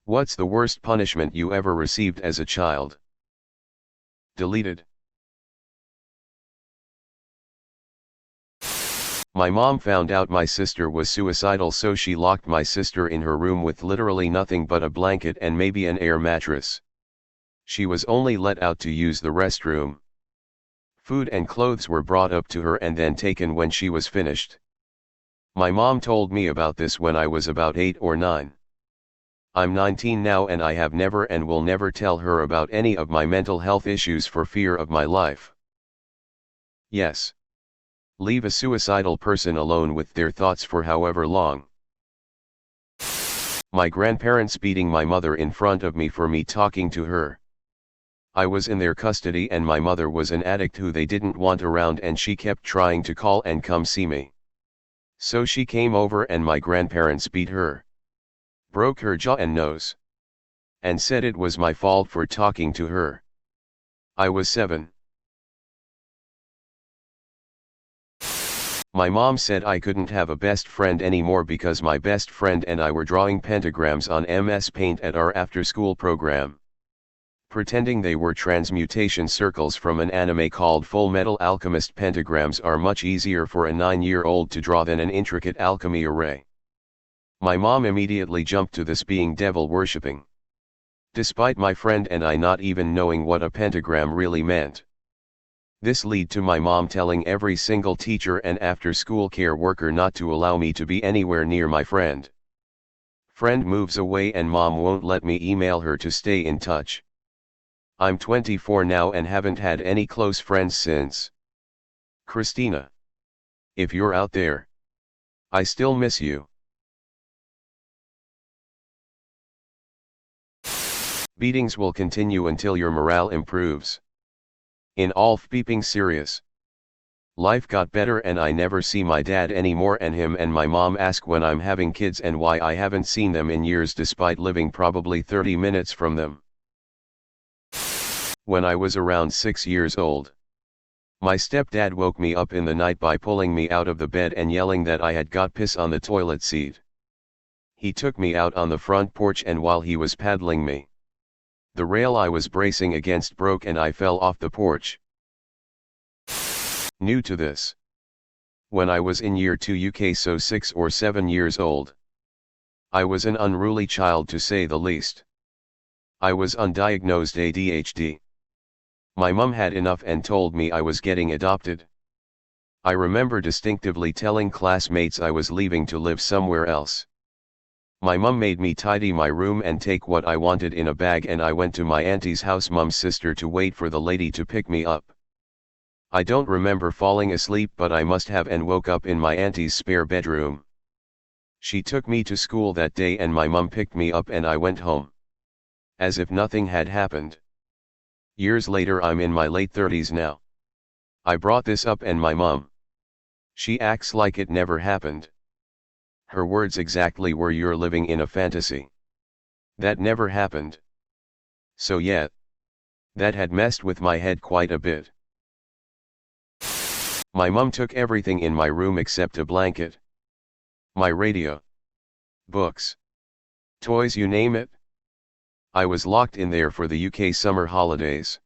What's the worst punishment you ever received as a child? Deleted. My mom found out my sister was suicidal, so she locked my sister in her room with literally nothing but a blanket and maybe an air mattress. She was only let out to use the restroom. Food and clothes were brought up to her and then taken when she was finished. My mom told me about this when I was about 8 or 9. I'm 19 now and I have never and will never tell her about any of my mental health issues for fear of my life. Yes. Leave a suicidal person alone with their thoughts for however long. My grandparents beating my mother in front of me for me talking to her. I was in their custody and my mother was an addict who they didn't want around, and she kept trying to call and come see me. So she came over and my grandparents beat her. Broke her jaw and nose. And said it was my fault for talking to her. I was 7. My mom said I couldn't have a best friend anymore because my best friend and I were drawing pentagrams on MS Paint at our after-school program. Pretending they were transmutation circles from an anime called Full Metal Alchemist. Pentagrams are much easier for a 9-year-old to draw than an intricate alchemy array. My mom immediately jumped to this being devil worshipping. Despite my friend and I not even knowing what a pentagram really meant. This led to my mom telling every single teacher and after-school care worker not to allow me to be anywhere near my friend. Friend moves away and mom won't let me email her to stay in touch. I'm 24 now and haven't had any close friends since. Christina. If you're out there. I still miss you. Beatings will continue until your morale improves. In all beeping serious. Life got better and I never see my dad anymore, and him and my mom ask when I'm having kids and why I haven't seen them in years despite living probably 30 minutes from them. When I was around 6 years old. My stepdad woke me up in the night by pulling me out of the bed and yelling that I had got piss on the toilet seat. He took me out on the front porch and while he was paddling me, the rail I was bracing against broke and I fell off the porch. New to this. When I was in year 2 UK, so 6 or 7 years old. I was an unruly child to say the least. I was undiagnosed ADHD. My mum had enough and told me I was getting adopted. I remember distinctively telling classmates I was leaving to live somewhere else. My mum made me tidy my room and take what I wanted in a bag, and I went to my auntie's house, mum's sister, to wait for the lady to pick me up. I don't remember falling asleep, but I must have, and woke up in my auntie's spare bedroom. She took me to school that day and my mum picked me up and I went home. As if nothing had happened. Years later, I'm in my late 30s now. I brought this up and my mum. She acts like it never happened. Her words exactly were, "You're living in a fantasy. That never happened." So yeah. That had messed with my head quite a bit. My mum took everything in my room except a blanket. My radio. Books. Toys, you name it. I was locked in there for the UK summer holidays.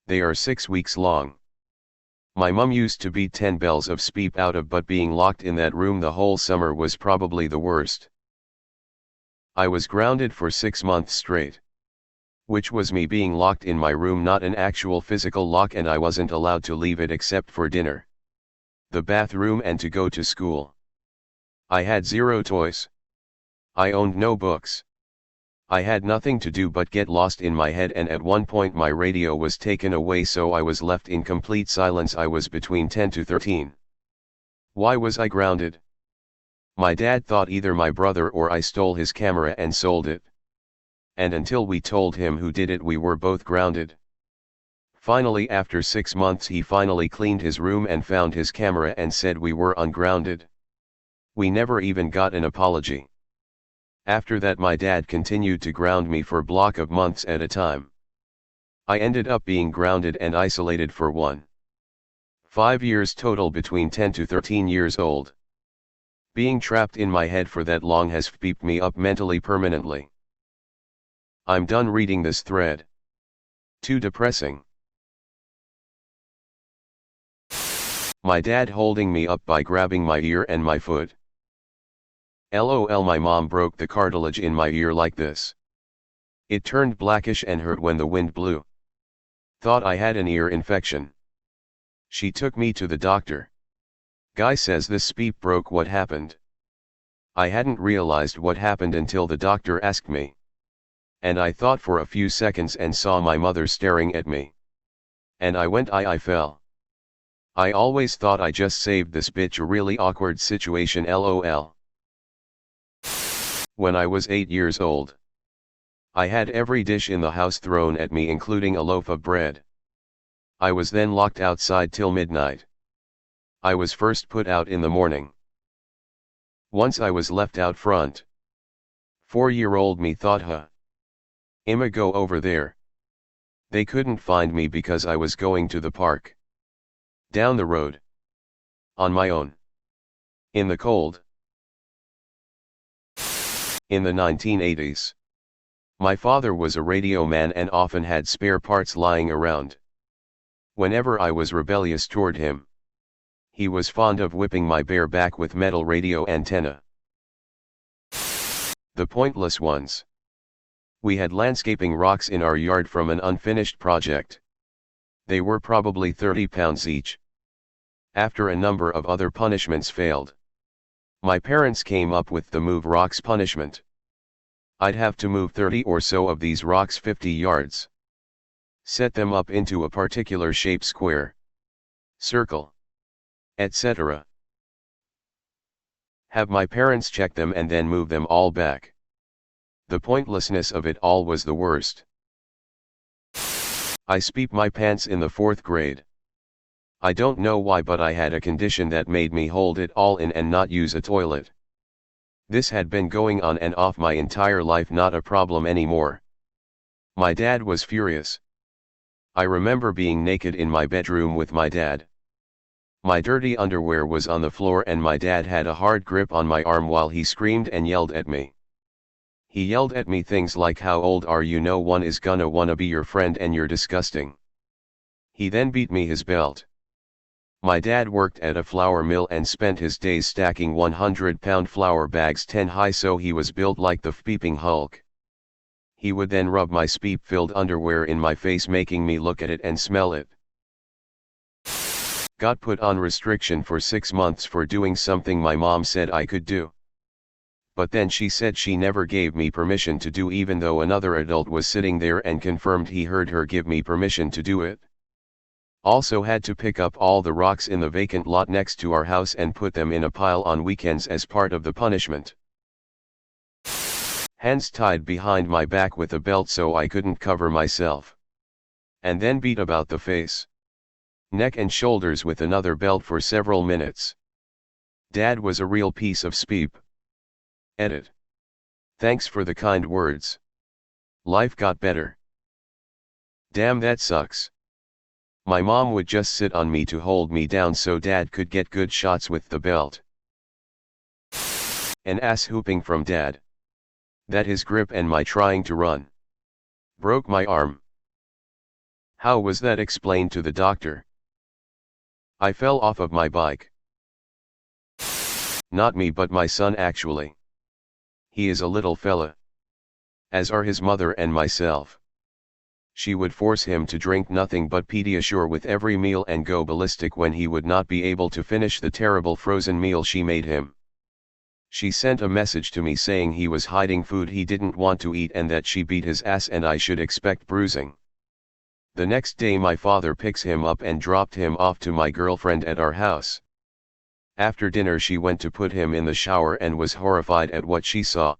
They are 6 weeks long. My mum used to beat 10 bells of sleep out of, but being locked in that room the whole summer was probably the worst. I was grounded for 6 months straight. Which was me being locked in my room, not an actual physical lock, and I wasn't allowed to leave it except for dinner, the bathroom, and to go to school. I had 0 toys. I owned no books. I had nothing to do but get lost in my head, and at one point my radio was taken away, so I was left in complete silence. I was between 10 to 13. Why was I grounded? My dad thought either my brother or I stole his camera and sold it. And until we told him who did it, we were both grounded. Finally, after 6 months, he finally cleaned his room and found his camera and said we were ungrounded. We never even got an apology. After that, my dad continued to ground me for a block of months at a time. I ended up being grounded and isolated for 5 years total, between 10 to 13 years old. Being trapped in my head for that long has beeped me up mentally permanently. I'm done reading this thread. Too depressing. My dad holding me up by grabbing my ear and my foot. LOL, my mom broke the cartilage in my ear like this. It turned blackish and hurt when the wind blew. Thought I had an ear infection. She took me to the doctor. Guy says this speep broke. What happened? I hadn't realized what happened until the doctor asked me. And I thought for a few seconds and saw my mother staring at me. And I went I fell. I always thought I just saved this bitch a really awkward situation, LOL. When I was 8 years old, I had every dish in the house thrown at me, including a loaf of bread. I was then locked outside till midnight. I was first put out in the morning. Once I was left out front. 4-year-old me thought, I'ma go over there. They couldn't find me because I was going to the park. Down the road. On my own. In the cold. In the 1980s. My father was a radio man and often had spare parts lying around. Whenever I was rebellious toward him, he was fond of whipping my bare back with metal radio antenna. The pointless ones. We had landscaping rocks in our yard from an unfinished project. They were probably 30 pounds each. After a number of other punishments failed, my parents came up with the move rocks punishment. I'd have to move 30 or so of these rocks 50 yards. Set them up into a particular shape, square, circle, etc. Have my parents check them and then move them all back. The pointlessness of it all was the worst. I speep my pants in the 4th grade. I don't know why, but I had a condition that made me hold it all in and not use a toilet. This had been going on and off my entire life, not a problem anymore. My dad was furious. I remember being naked in my bedroom with my dad. My dirty underwear was on the floor and my dad had a hard grip on my arm while he screamed and yelled at me. He yelled at me things like, "How old are you? No one is gonna wanna be your friend and you're disgusting." He then beat me his belt. My dad worked at a flour mill and spent his days stacking 100-pound flour bags 10 high, so he was built like the Peeping Hulk. He would then rub my speep-filled underwear in my face, making me look at it and smell it. Got put on restriction for 6 months for doing something my mom said I could do. But then she said she never gave me permission to do, even though another adult was sitting there and confirmed he heard her give me permission to do it. Also had to pick up all the rocks in the vacant lot next to our house and put them in a pile on weekends as part of the punishment. Hands tied behind my back with a belt so I couldn't cover myself. And then beat about the face, neck and shoulders with another belt for several minutes. Dad was a real piece of speep. Edit. Thanks for the kind words. Life got better. Damn, that sucks. My mom would just sit on me to hold me down so Dad could get good shots with the belt. An ass whooping from Dad. That his grip and my trying to run broke my arm. How was that explained to the doctor? I fell off of my bike. Not me, but my son actually. He is a little fella. As are his mother and myself. She would force him to drink nothing but Pediasure with every meal and go ballistic when he would not be able to finish the terrible frozen meal she made him. She sent a message to me saying he was hiding food he didn't want to eat and that she beat his ass and I should expect bruising. The next day my father picks him up and dropped him off to my girlfriend at our house. After dinner she went to put him in the shower and was horrified at what she saw.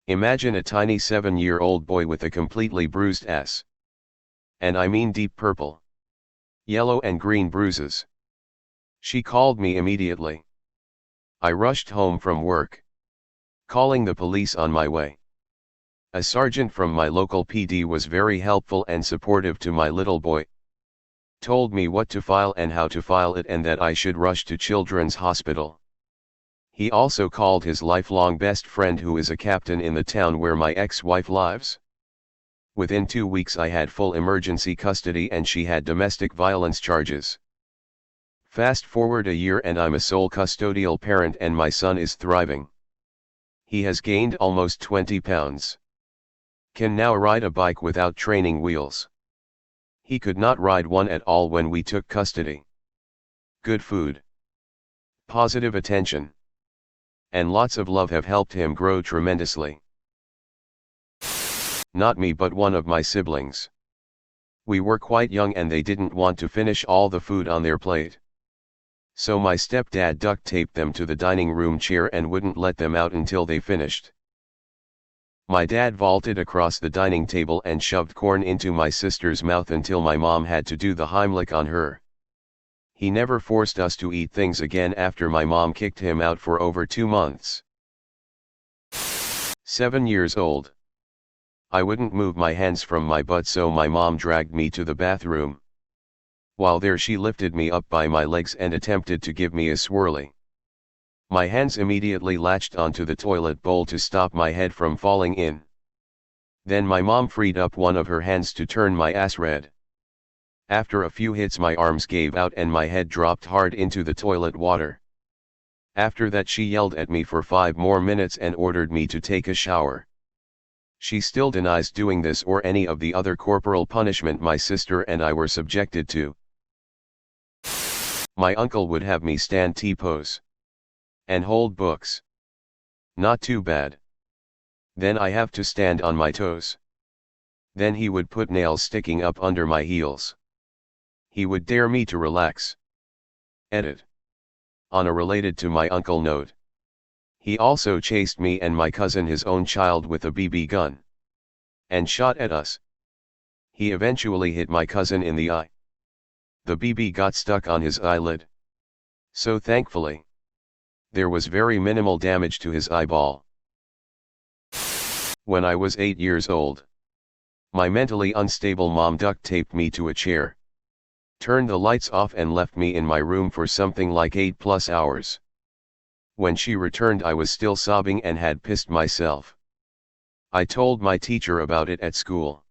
Imagine a tiny 7-year-old boy with a completely bruised ass. And I mean deep purple, yellow and green bruises. She called me immediately. I rushed home from work, calling the police on my way. A sergeant from my local PD was very helpful and supportive to my little boy. Told me what to file and how to file it and that I should rush to Children's Hospital. He also called his lifelong best friend who is a captain in the town where my ex-wife lives. Within 2 weeks I had full emergency custody and she had domestic violence charges. Fast forward a year and I'm a sole custodial parent and my son is thriving. He has gained almost 20 pounds. Can now ride a bike without training wheels. He could not ride one at all when we took custody. Good food, positive attention, and lots of love have helped him grow tremendously. Not me but one of my siblings. We were quite young and they didn't want to finish all the food on their plate. So my stepdad duct taped them to the dining room chair and wouldn't let them out until they finished. My dad vaulted across the dining table and shoved corn into my sister's mouth until my mom had to do the Heimlich on her. He never forced us to eat things again after my mom kicked him out for over 2 months. 7 years old. I wouldn't move my hands from my butt, so my mom dragged me to the bathroom. While there she lifted me up by my legs and attempted to give me a swirly. My hands immediately latched onto the toilet bowl to stop my head from falling in. Then my mom freed up one of her hands to turn my ass red. After a few hits my arms gave out and my head dropped hard into the toilet water. After that she yelled at me for 5 more minutes and ordered me to take a shower. She still denies doing this or any of the other corporal punishment my sister and I were subjected to. My uncle would have me stand T-pose. And hold books. Not too bad. Then I have to stand on my toes. Then he would put nails sticking up under my heels. He would dare me to relax. Edit. On a related to my uncle note. He also chased me and my cousin, his own child, with a BB gun. And shot at us. He eventually hit my cousin in the eye. The BB got stuck on his eyelid. So thankfully, there was very minimal damage to his eyeball. When I was 8 years old, my mentally unstable mom duct taped me to a chair, turned the lights off and left me in my room for something like 8+ hours. When she returned I was still sobbing and had pissed myself. I told my teacher about it at school.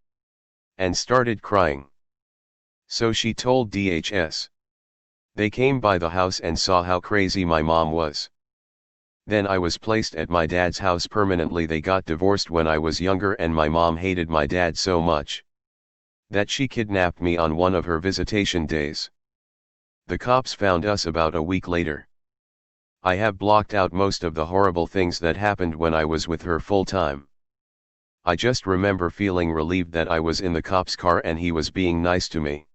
And started crying. So she told DHS. They came by the house and saw how crazy my mom was. Then I was placed at my dad's house permanently. They got divorced when I was younger and my mom hated my dad so much that she kidnapped me on one of her visitation days. The cops found us about a week later. I have blocked out most of the horrible things that happened when I was with her full time. I just remember feeling relieved that I was in the cop's car and he was being nice to me.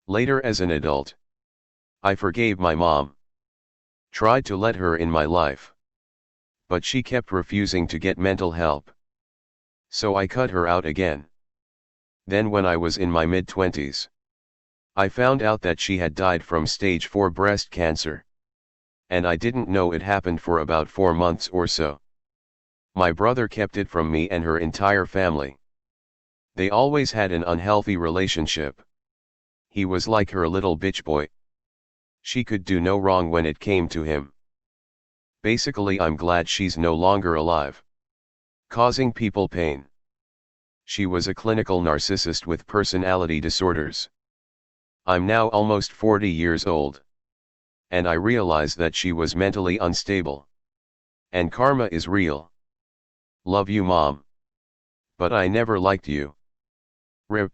Later as an adult, I forgave my mom. Tried to let her in my life. But she kept refusing to get mental help. So I cut her out again. Then when I was in my mid-20s, I found out that she had died from stage 4 breast cancer. And I didn't know it happened for about 4 months or so. My brother kept it from me and her entire family. They always had an unhealthy relationship. He was like her little bitch boy. She could do no wrong when it came to him. Basically, I'm glad she's no longer alive, causing people pain. She was a clinical narcissist with personality disorders. I'm now almost 40 years old. And I realize that she was mentally unstable. And karma is real. Love you, Mom. But I never liked you. RIP.